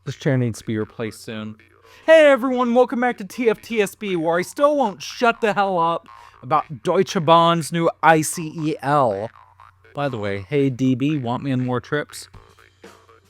This chair needs to be replaced soon. Hey everyone, welcome back to TFTSB, where I still won't shut the hell up about Deutsche Bahn's new ICEL. By the way, hey DB, want me on more trips?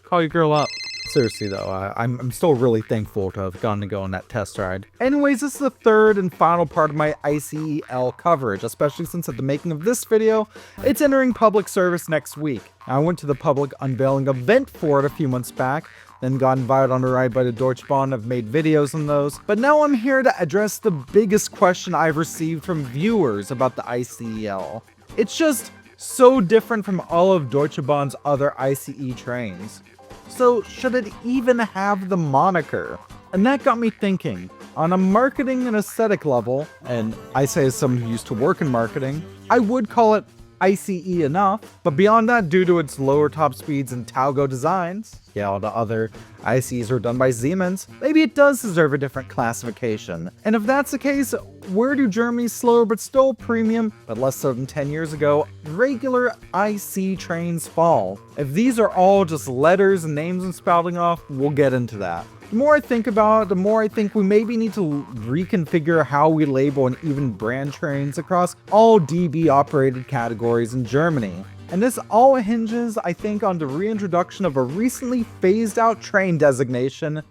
Call your girl up. Seriously though, I'm still really thankful to have gotten to go on that test ride. Anyways, this is the third and final part of my ICEL coverage, especially since at the making of this video, it's entering public service next week. I went to the public unveiling event for it a few months back, then got invited on a ride by the Deutsche Bahn. I've made videos on those, but now I'm here to address the biggest question I've received from viewers about the ICEL. It's just so different from all of Deutsche Bahn's other ICE trains. So should it even have the moniker? And that got me thinking, on a marketing and aesthetic level, and I say as someone who used to work in marketing, I would call it ICE enough, but beyond that, due to its lower top speeds and Talgo designs, yeah, all the other ICEs are done by Siemens, maybe it does deserve a different classification. And if that's the case, where do Germany's slower but still premium, but less so than 10 years ago, regular IC trains fall? If these are all just letters and names and spouting off, we'll get into that. The more I think about it, the more I think we maybe need to reconfigure how we label and even brand trains across all DB operated categories in Germany. And this all hinges, I think, on the reintroduction of a recently phased out train designation,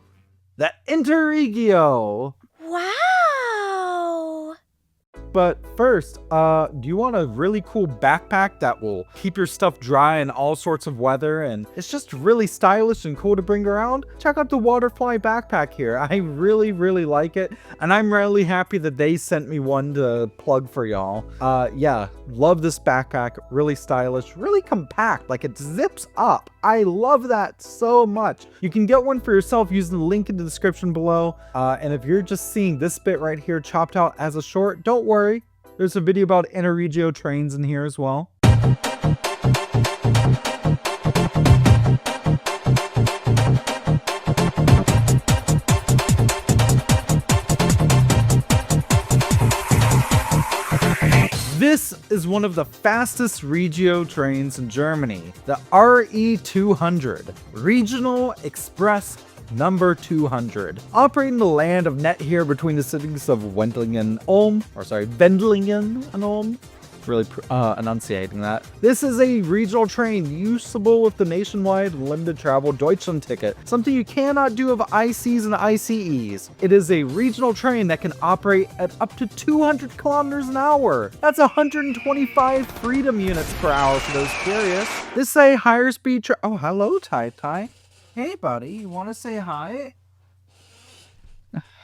the Interregio. Wow! But first, do you want a really cool backpack that will keep your stuff dry in all sorts of weather and it's just really stylish and cool to bring around? Check out the Waterfly backpack here. I really like it, and I'm really happy that they sent me one to plug for y'all. Yeah, love this backpack. Really stylish, really compact, like it zips up. I love that so much. You can get one for yourself using the link in the description below. And if you're just seeing this bit right here chopped out as a short, don't worry. There's a video about Interregio trains in here as well. This is one of the fastest Regio trains in Germany, the RE200, Regional Express number 200, operating the land of net here between the cities of Wendlingen and Ulm. Really enunciating that. This is a regional train usable with the nationwide limited travel Deutschland ticket, something you cannot do of ICs and ICEs. It is a regional train that can operate at up to 200 kilometers an hour. That's 125 freedom units per hour for those curious. This is a higher speed oh, hello, Tai. Hey, buddy, you want to say hi?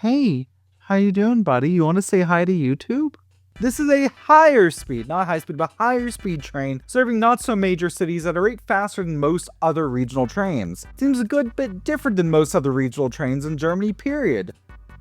Hey, how you doing, buddy? You want to say hi to YouTube? This is a higher speed, not high speed, but higher speed train, serving not so major cities at a rate faster than most other regional trains. Seems a good bit different than most other regional trains in Germany, period.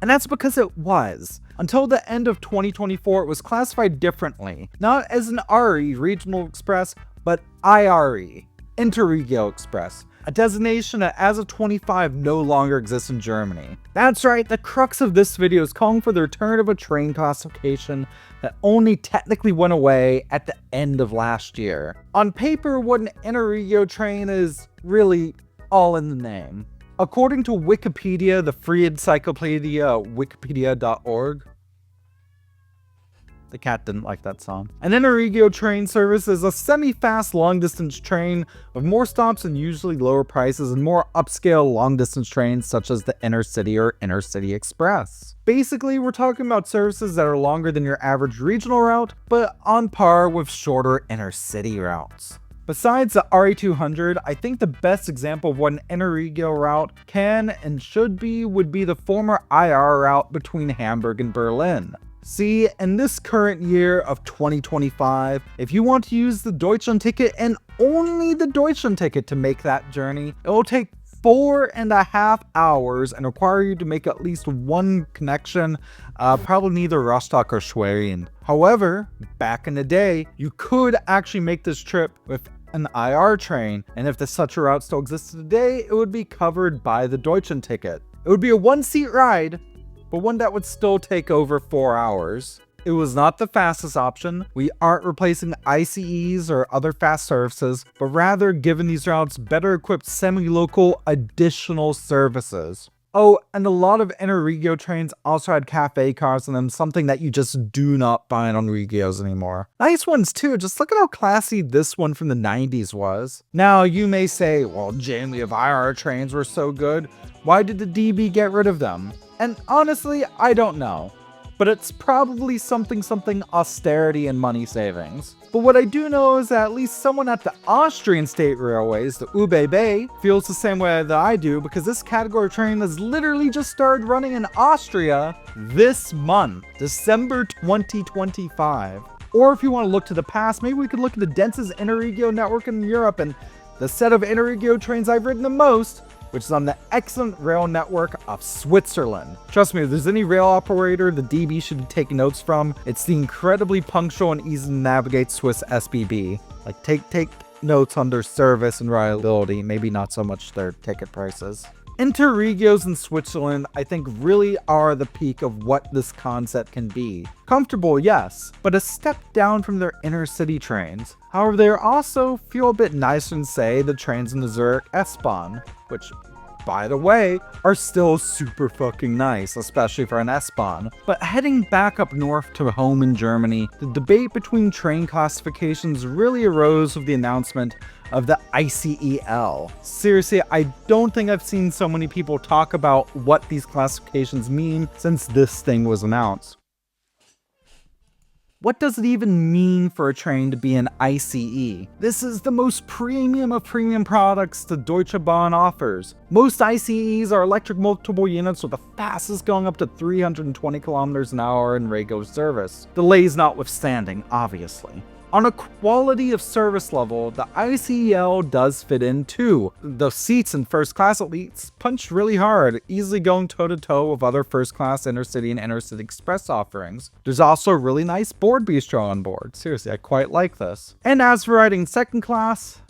And that's because it was. Until the end of 2024, it was classified differently. Not as an RE, Regional Express, but IRE, Interregio Express. A designation that as of 25 no longer exists in Germany. That's right, the crux of this video is calling for the return of a train classification that only technically went away at the end of last year. On paper, what an Interregio train is really all in the name. According to Wikipedia, the free encyclopedia, wikipedia.org, the cat didn't like that song. An Interregio train service is a semi-fast long-distance train with more stops and usually lower prices and more upscale long-distance trains such as the Intercity or Intercity Express. Basically, we're talking about services that are longer than your average regional route, but on par with shorter intercity routes. Besides the RE200, I think the best example of what an Interregio route can and should be would be the former IR route between Hamburg and Berlin. See, in this current year of 2025, if you want to use the Deutschland ticket and only the Deutschland ticket to make that journey, it will take 4.5 hours and require you to make at least one connection, probably neither Rostock or Schwerin. However, back in the day, you could actually make this trip with an IR train, and if such a route still existed today, it would be covered by the Deutschland ticket. It would be a one-seat ride, but one that would still take over 4 hours. it was not the fastest option. We aren't replacing ICEs or other fast services, but rather giving these routes better equipped semi-local additional services. Oh, and a lot of Interregio trains also had cafe cars in them, something that you just do not find on Regios anymore. Nice ones too, just look at how classy this one from the 90s was. Now, you may say, well, Jamie, if IR trains were so good, why did the DB get rid of them? And honestly, I don't know. But it's probably something austerity and money savings. But what I do know is that at least someone at the Austrian state railways, the ÖBB, feels the same way that I do, because this category train has literally just started running in Austria this month, December 2025. Or if you want to look to the past, maybe we could look at the densest Interregio network in Europe and the set of Interregio trains I've ridden the most, which is on the excellent rail network of Switzerland. Trust me, if there's any rail operator the DB should be taking notes from, it's the incredibly punctual and easy to navigate Swiss SBB. Like, take notes on their service and reliability, maybe not so much their ticket prices. Interregios in Switzerland, I think, really are the peak of what this concept can be. Comfortable, yes, but a step down from their inner city trains. However, they also feel a bit nicer than, say, the trains in the Zurich S-Bahn, which, by the way, are still super fucking nice, especially for an S-Bahn. But heading back up north to home in Germany, the debate between train classifications really arose with the announcement of the ICEL. Seriously, I don't think I've seen so many people talk about what these classifications mean since this thing was announced. What does it even mean for a train to be an ICE? This is the most premium of premium products the Deutsche Bahn offers. Most ICEs are electric multiple units with the fastest going up to 320 kilometers an hour in regular service. Delays notwithstanding, obviously. On a quality of service level, the ICEL does fit in too. The seats in first class at least punch really hard, easily going toe-to-toe with other first class intercity and intercity express offerings. There's also a really nice board bistro on board. Seriously, I quite like this. And as for riding second class,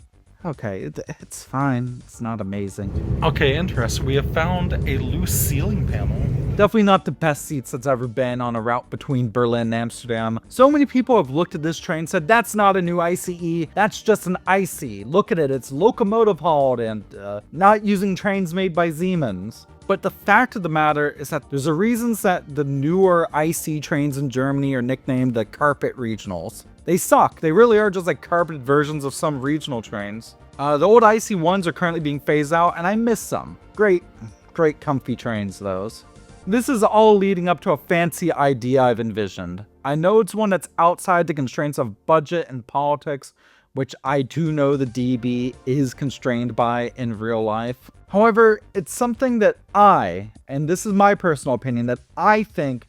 okay, it's fine. It's not amazing. Okay, interesting. We have found a loose ceiling panel. Definitely not the best seats that's ever been on a route between Berlin and Amsterdam. So many people have looked at this train and said, that's not a new ICE, that's just an IC. Look at it, it's locomotive hauled and not using trains made by Siemens. But the fact of the matter is that there's a reason that the newer IC trains in Germany are nicknamed the carpet regionals. They suck. They really are just like carpeted versions of some regional trains. The old IC1s are currently being phased out, and I miss some. Great comfy trains, those. This is all leading up to a fancy idea I've envisioned. I know it's one that's outside the constraints of budget and politics, which I do know the DB is constrained by in real life. However, it's something that and this is my personal opinion, that I think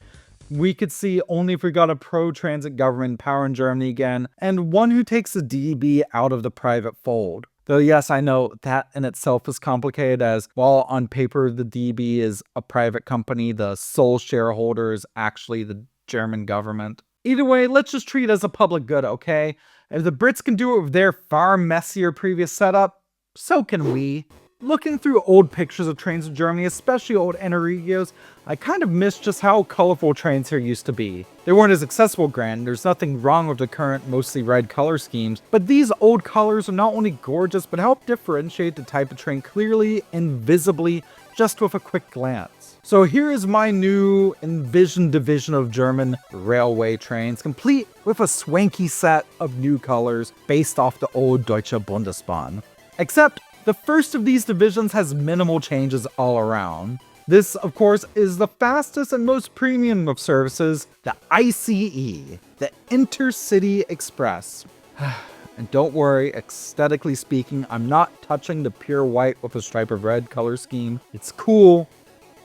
we could see only if we got a pro-transit government in power in Germany again, and one who takes the DB out of the private fold. Though yes, I know that in itself is complicated, as while on paper the DB is a private company, the sole shareholder is actually the German government. Either way, let's just treat it as a public good, okay? If the Brits can do it with their far messier previous setup, so can we. Looking through old pictures of trains in Germany, especially old Interregios, I kind of miss just how colorful trains here used to be. They weren't as accessible granted, there's nothing wrong with the current mostly red color schemes, but these old colors are not only gorgeous, but help differentiate the type of train clearly and visibly just with a quick glance. So here is my new envisioned division of German railway trains, complete with a swanky set of new colors based off the old Deutsche Bundesbahn. Except, the first of these divisions has minimal changes all around. This, of course, is the fastest and most premium of services, the ICE, the Intercity Express. And don't worry, aesthetically speaking, I'm not touching the pure white with a stripe of red color scheme. It's cool,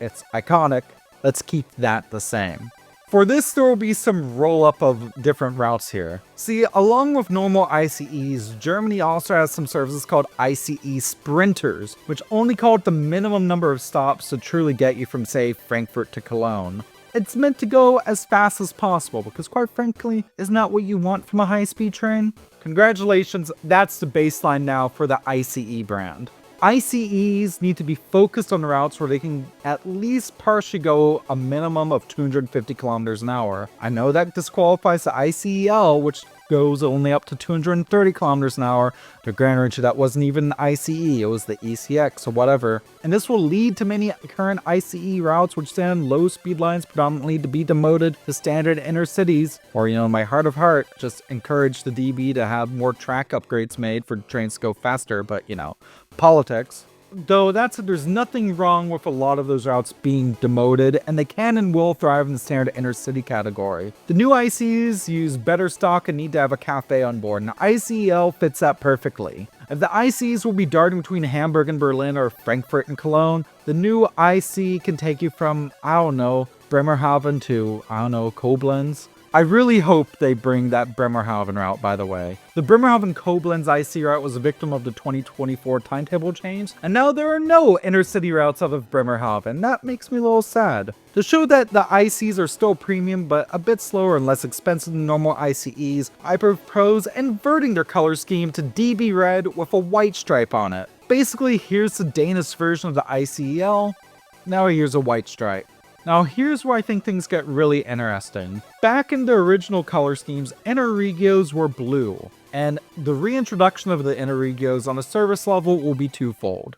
it's iconic, let's keep that the same. For this, there will be some roll-up of different routes here. See, along with normal ICEs, Germany also has some services called ICE Sprinters, which only call it the minimum number of stops to truly get you from, say, Frankfurt to Cologne. It's meant to go as fast as possible, because quite frankly, isn't that what you want from a high-speed train? Congratulations, that's the baseline now for the ICE brand. ICEs need to be focused on routes where they can at least partially go a minimum of 250 kilometers an hour. I know that disqualifies the ICEL, which goes only up to 230 kilometers an hour. To grant you, that wasn't even the ICE, it was the ECX or whatever. And this will lead to many current ICE routes which stand low speed lines predominantly to be demoted to standard inner cities. Or, in my heart of heart, just encourage the DB to have more track upgrades made for trains to go faster, but politics. Though that said, there's nothing wrong with a lot of those routes being demoted, and they can and will thrive in the standard inner city category. The new ICs use better stock and need to have a cafe on board, and the ICEL fits that perfectly. If the ICs will be darting between Hamburg and Berlin or Frankfurt and Cologne, the new IC can take you from, Bremerhaven to, Koblenz. I really hope they bring that Bremerhaven route, by the way. The Bremerhaven-Koblenz IC route was a victim of the 2024 timetable change, and now there are no intercity routes out of Bremerhaven. That makes me a little sad. To show that the ICs are still premium, but a bit slower and less expensive than normal ICEs, I propose inverting their color scheme to DB red with a white stripe on it. Basically, here's the Danish version of the ICEL. Now here's a white stripe. Now here's where I think things get really interesting. Back in the original color schemes, Interregios were blue, and the reintroduction of the Interregios on a service level will be twofold.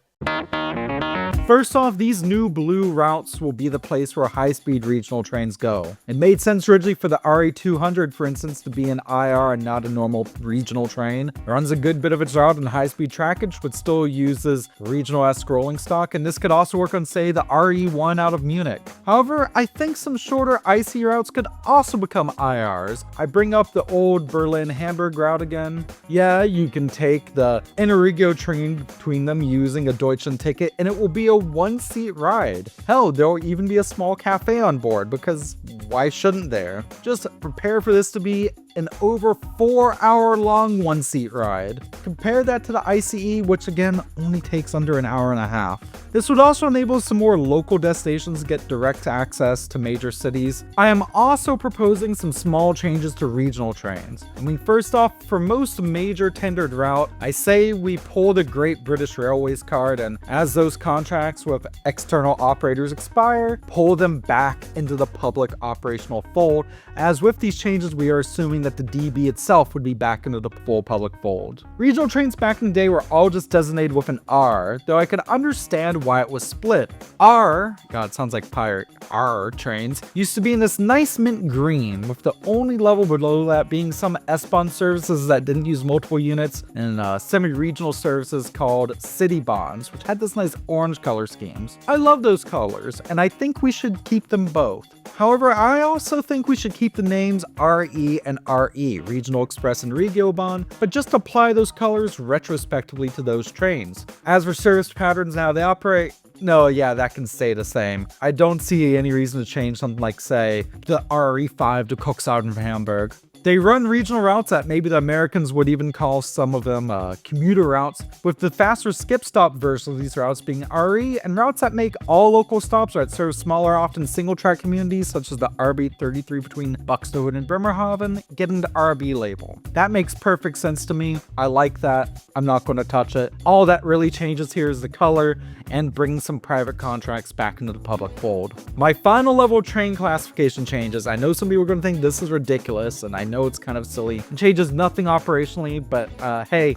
First off, these new blue routes will be the place where high-speed regional trains go. It made sense originally for the RE200, for instance, to be an IR and not a normal regional train. It runs a good bit of its route in high-speed trackage, but still uses regional-esque rolling stock, and this could also work on, say, the RE1 out of Munich. However, I think some shorter IC routes could also become IRs. I bring up the old Berlin-Hamburg route again. Yeah, you can take the Interregio train between them using a Deutschland ticket, and it will be a one-seat ride. Hell, there'll even be a small cafe on board, because why shouldn't there? Just prepare for this to be an over 4-hour-long one-seat ride. Compare that to the ICE, which again only takes under an hour and a half. This would also enable some more local destinations to get direct access to major cities. I am also proposing some small changes to regional trains. First off, for most major tendered route, I say we pull the Great British Railways card, and as those contracts with external operators expire, pull them back into the public operational fold. As with these changes, we are assuming that the DB itself would be back into the full public fold. Regional trains back in the day were all just designated with an R, though I could understand why it was split. R, God, it sounds like pirate, R trains, used to be in this nice mint green, with the only level below that being some S-Bahn services that didn't use multiple units, and semi-regional services called City Bonds, which had this nice orange color schemes. I love those colors, and I think we should keep them both. However, I also think we should keep the names RE and RE, Regional Express and Regio Bahn, but just apply those colors retrospectively to those trains. As for service patterns and how they operate, no, yeah, that can stay the same. I don't see any reason to change something like, say, the RE5 to Cuxhaven from Hamburg. They run regional routes that maybe the Americans would even call some of them commuter routes, with the faster skip-stop version of these routes being RE, and routes that make all local stops or that serve smaller, often single-track communities, such as the RB33 between Buxtehude and Bremerhaven, getting the RB label. That makes perfect sense to me. I like that. I'm not going to touch it. All that really changes here is the color and bringing some private contracts back into the public fold. My final level train classification changes. I know some people are going to think this is ridiculous, and I know it's kind of silly. It changes nothing operationally, but hey,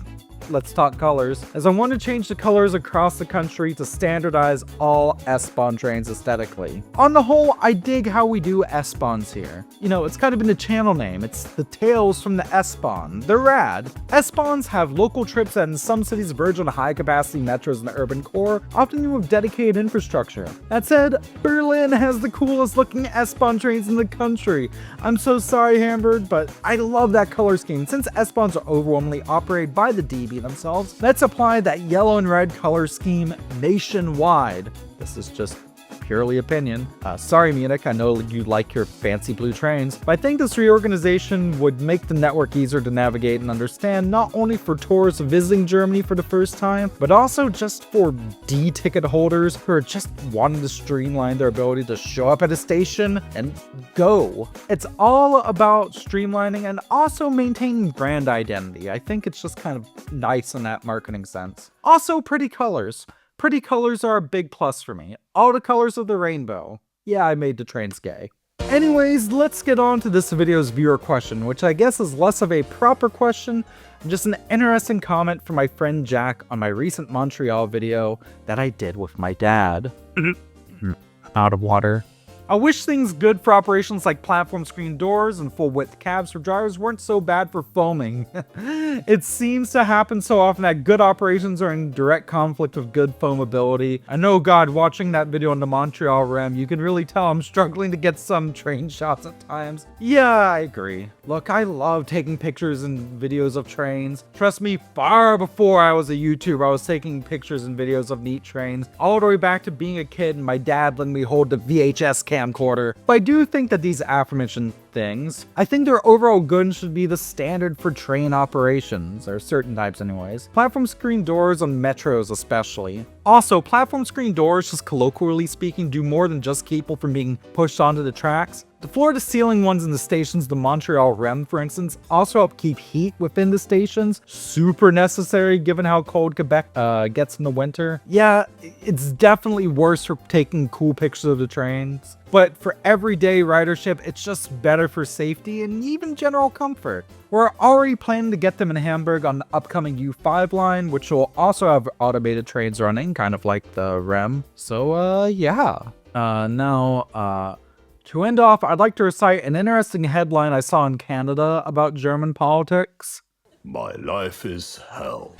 let's talk colors, as I want to change the colors across the country to standardize all S-Bahn trains aesthetically. On the whole, I dig how we do S-Bahns here. It's kind of been a channel name. It's the Tales from the S-Bahn. They're rad. S-Bahns have local trips that in some cities verge on high-capacity metros in the urban core, often with dedicated infrastructure. That said, Berlin has the coolest looking S-Bahn trains in the country. I'm so sorry, Hamburg, but I love that color scheme. Since S-Bahns are overwhelmingly operated by the DB themselves, let's apply that yellow and red color scheme nationwide. This is just purely opinion. Sorry Munich, I know you like your fancy blue trains, but I think this reorganization would make the network easier to navigate and understand, not only for tourists visiting Germany for the first time, but also just for D ticket holders who are just wanting to streamline their ability to show up at a station and go. It's all about streamlining and also maintaining brand identity. I think it's just kind of nice in that marketing sense. Also, pretty colors. Pretty colors are a big plus for me. All the colors of the rainbow. Yeah, I made the trains gay. Anyways, let's get on to this video's viewer question, which I guess is less of a proper question, just an interesting comment from my friend Jack on my recent Montreal video that I did with my dad. Out of water. I wish things good for operations like platform screen doors and full-width cabs for drivers weren't so bad for foaming. It seems to happen so often that good operations are in direct conflict with good foamability. I know, God, watching that video on the Montreal REM, you can really tell I'm struggling to get some train shots at times. Yeah, I agree. Look, I love taking pictures and videos of trains. Trust me, far before I was a YouTuber, I was taking pictures and videos of neat trains, all the way back to being a kid and my dad letting me hold the VHS camcorder. But I do think that these aforementioned things, I think their overall good and should be the standard for train operations, or certain types anyways. Platform screen doors on metros especially. Also, platform screen doors, just colloquially speaking, do more than just keep people from being pushed onto the tracks. The floor-to-ceiling ones in the stations, the Montreal REM for instance, also help keep heat within the stations. Super necessary given how cold Quebec gets in the winter. Yeah, it's definitely worse for taking cool pictures of the trains, but for everyday ridership, it's just better for safety and even general comfort. We're already planning to get them in Hamburg on the upcoming U5 line, which will also have automated trains running, kind of like the REM. So, yeah. To end off, I'd like to recite an interesting headline I saw in Canada about German politics. My life is hell.